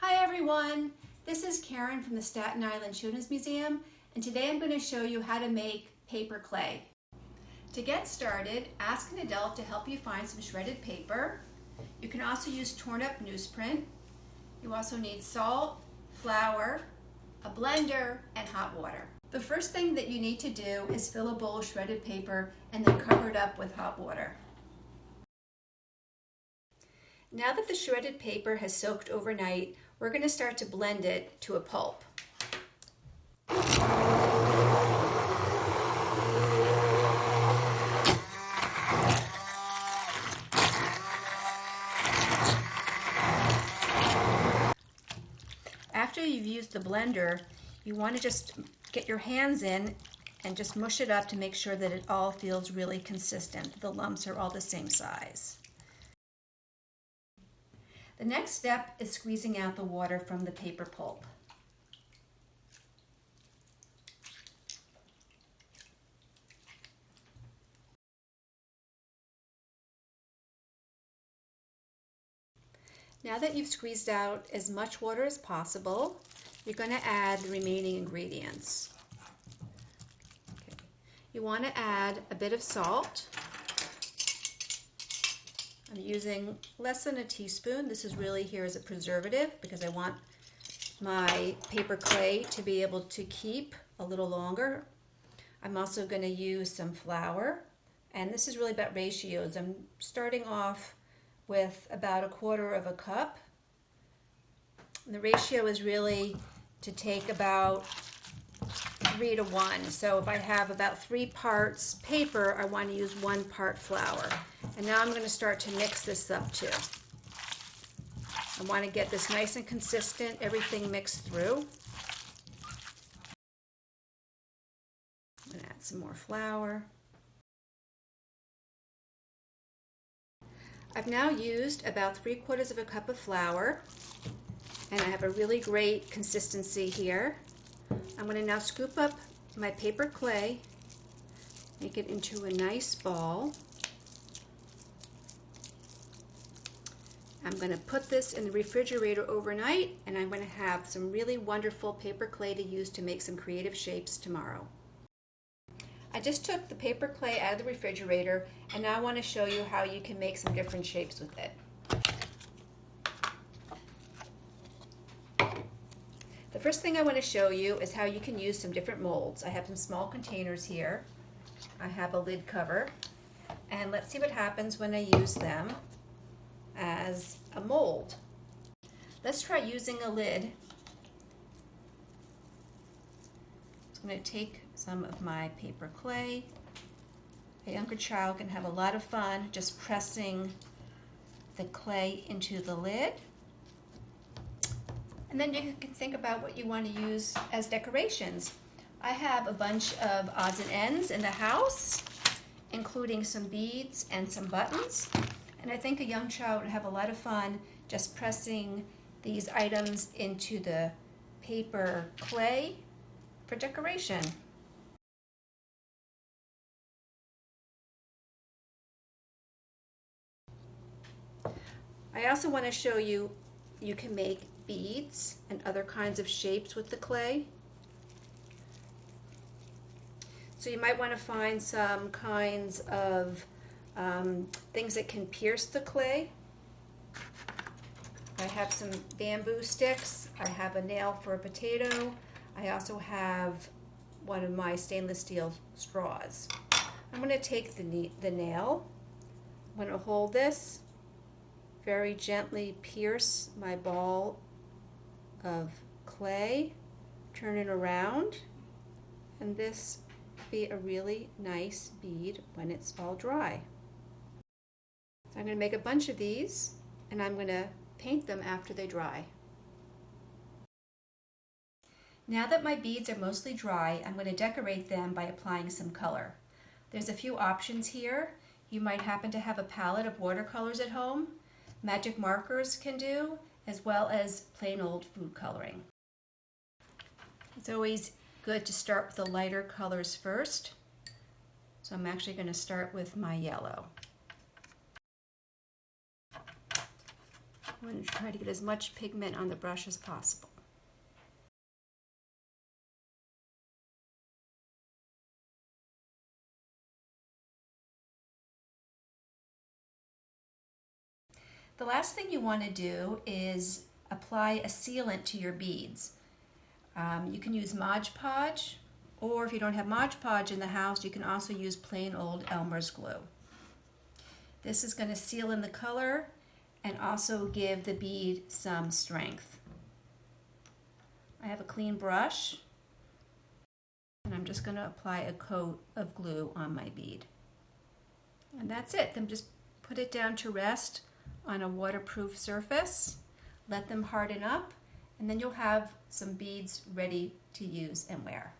Hi everyone, this is Karen from the Staten Island Children's Museum, and today I'm going to show you how to make paper clay. To get started, ask an adult to help you find some shredded paper. You can also use torn up newsprint. You also need salt, flour, a blender, and hot water. The first thing that you need to do is fill a bowl of shredded paper and then cover it up with hot water. Now that the shredded paper has soaked overnight, we're going to start to blend it to a pulp. After you've used the blender, you want to just get your hands in and just mush it up to make sure that it all feels really consistent. The lumps are all the same size. The next step is squeezing out the water from the paper pulp. Now that you've squeezed out as much water as possible, you're going to add the remaining ingredients. Okay. You want to add a bit of salt. I'm using less than a teaspoon. This is really here as a preservative because I want my paper clay to be able to keep a little longer. I'm also going to use some flour, and this is really about ratios. I'm starting off with about 1/4 cup. And the ratio is really to take about 3 to 1. So if I have about 3 parts paper, I want to use 1 part flour. And now I'm going to start to mix this up too. I want to get this nice and consistent, everything mixed through. I'm going to add some more flour. I've now used about 3/4 cup of flour, and I have a really great consistency here. I'm going to now scoop up my paper clay, make it into a nice ball. I'm going to put this in the refrigerator overnight, and I'm going to have some really wonderful paper clay to use to make some creative shapes tomorrow. I just took the paper clay out of the refrigerator, and now I want to show you how you can make some different shapes with it. The first thing I want to show you is how you can use some different molds. I have some small containers here. I have a lid cover, and let's see what happens when I use them as a mold. Let's try using a lid. I'm going to take some of my paper clay. A younger child can have a lot of fun just pressing the clay into the lid. And then you can think about what you want to use as decorations. I have a bunch of odds and ends in the house, including some beads and some buttons. And I think a young child would have a lot of fun just pressing these items into the paper clay for decoration. I also want to show you you can make beads and other kinds of shapes with the clay. So you might want to find some kinds of things that can pierce the clay. I have some bamboo sticks. I have a nail for a potato. I also have one of my stainless steel straws. I'm going to take the nail. I'm going to hold this, very gently pierce my ball of clay, turn it around, and this will be a really nice bead when it's all dry. So I'm going to make a bunch of these, and I'm going to paint them after they dry. Now that my beads are mostly dry, I'm going to decorate them by applying some color. There's a few options here. You might happen to have a palette of watercolors at home. Magic markers can do, as well as plain old food coloring. It's always good to start with the lighter colors first. So I'm actually going to start with my yellow. I'm going to try to get as much pigment on the brush as possible. The last thing you want to do is apply a sealant to your beads. You can use Mod Podge, or if you don't have Mod Podge in the house, you can also use plain old Elmer's glue. This is going to seal in the color and also give the bead some strength. I have a clean brush, and I'm just going to apply a coat of glue on my bead. And that's it. Then just put it down to rest on a waterproof surface, let them harden up, and then you'll have some beads ready to use and wear.